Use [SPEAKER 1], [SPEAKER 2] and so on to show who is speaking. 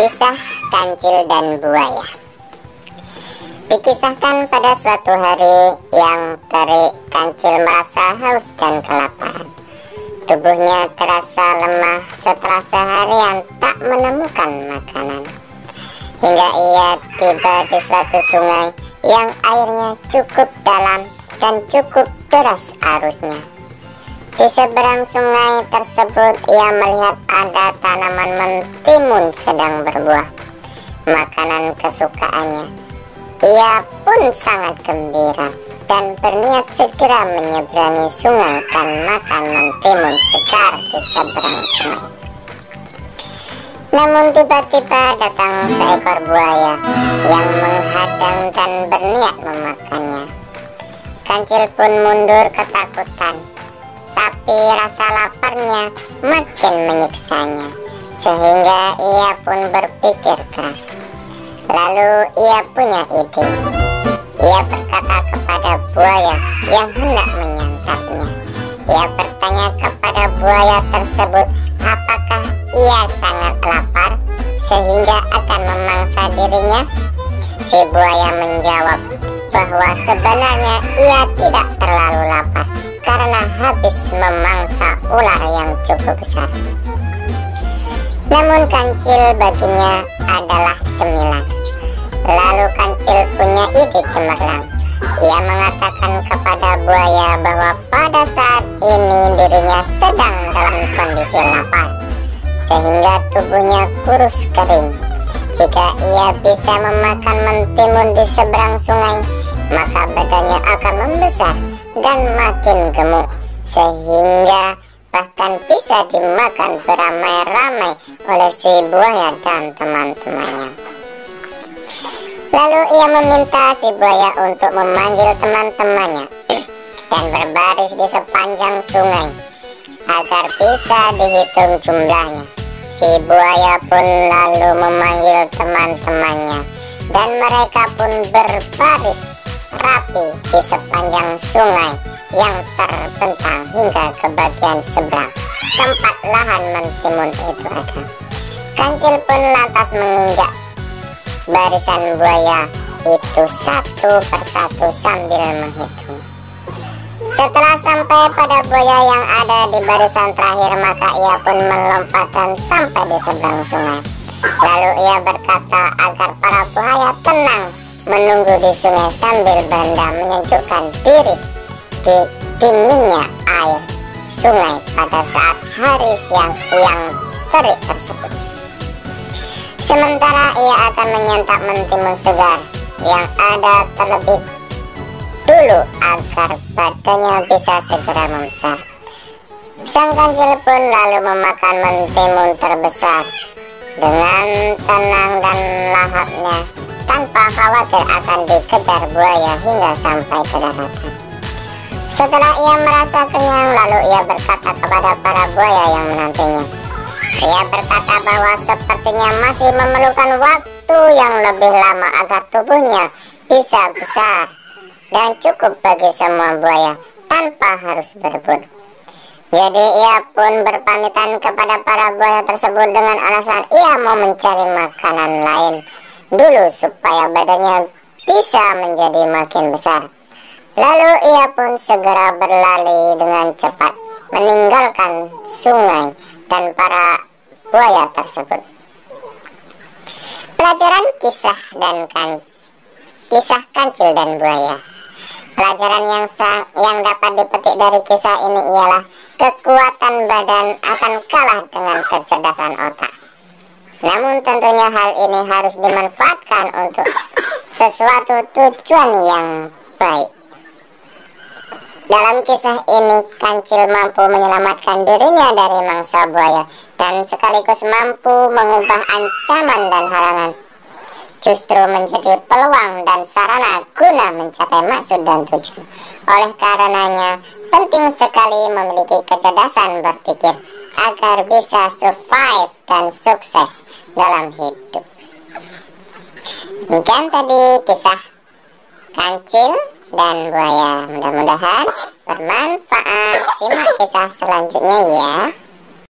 [SPEAKER 1] Kisah kancil dan buaya. Dikisahkan pada suatu hari yang terik, kancil merasa haus dan kelaparan. Tubuhnya terasa lemah setelah seharian tak menemukan makanan. Hingga ia tiba di suatu sungai yang airnya cukup dalam dan cukup deras arusnya. Di seberang sungai tersebut ia melihat ada tanaman mentimun sedang berbuah, makanan kesukaannya. Ia pun sangat gembira dan berniat segera menyeberangi sungai dan makan mentimun segar di seberang sungai. Namun tiba-tiba datang seekor buaya yang menghadang dan berniat memakannya. Kancil pun mundur ketakutan, tapi rasa laparnya makin menyiksanya, sehingga ia pun berpikir keras. Lalu ia punya ide. Ia berkata kepada buaya yang hendak menyantapnya. Ia bertanya kepada buaya tersebut apakah ia sangat lapar sehingga akan memangsa dirinya. Si buaya menjawab bahwa sebenarnya ia tidak terlalu lapar karena habis memangsa ular yang cukup besar. Namun kancil baginya adalah cemilan. Lalu kancil punya ide cemerlang. Ia mengatakan kepada buaya bahwa pada saat ini dirinya sedang dalam kondisi lapar, sehingga tubuhnya kurus kering. Jika ia bisa memakan mentimun di seberang sungai, maka badannya akan membesar dan makin gemuk, sehingga bahkan bisa dimakan beramai-ramai oleh si buaya dan teman-temannya. Lalu ia meminta si buaya untuk memanggil teman-temannya dan berbaris di sepanjang sungai agar bisa dihitung jumlahnya. Si buaya pun lalu memanggil teman-temannya dan mereka pun berbaris rapi di sepanjang sungai yang terbentang hingga ke bagian seberang tempat lahan mentimun itu ada. Kancil pun lantas menginjak barisan buaya itu satu persatu sambil menghitung. Setelah sampai pada buaya yang ada di barisan terakhir, maka ia pun melompat dan sampai di seberang sungai. Lalu ia berkata agar para buaya tenang menunggu di sungai sambil berendam menyejukkan diri di dinginnya air sungai pada saat hari siang yang terik tersebut. Sementara ia akan menyantap mentimun segar yang ada terlebih dulu agar badannya bisa segera membesar. Sang kancil pun lalu memakan mentimun terbesar dengan tenang dan lahapnya, tanpa khawatir akan dikejar buaya hingga sampai ke daratan. Setelah ia merasa kenyang, lalu ia berkata kepada para buaya yang menantinya. Ia berkata bahwa sepertinya masih memerlukan waktu yang lebih lama agar tubuhnya bisa besar dan cukup bagi semua buaya tanpa harus berebut. Jadi ia pun berpamitan kepada para buaya tersebut dengan alasan ia mau mencari makanan lain dulu supaya badannya bisa menjadi makin besar. Lalu ia pun segera berlari dengan cepat meninggalkan sungai dan para buaya tersebut. Pelajaran kisah kancil dan buaya. Pelajaran yang dapat dipetik dari kisah ini ialah kekuatan badan akan kalah dengan kecerdasan otak. Namun tentunya hal ini harus dimanfaatkan untuk sesuatu tujuan yang baik. Dalam kisah ini, kancil mampu menyelamatkan dirinya dari mangsa buaya dan sekaligus mampu mengubah ancaman dan halangan justru menjadi peluang dan sarana guna mencapai maksud dan tujuan. Oleh karenanya, penting sekali memiliki kecerdasan berpikir agar bisa survive dan sukses dalam hidup. Demikian tadi kisah kancil dan buaya. Mudah-mudahan bermanfaat. Simak kisah selanjutnya ya.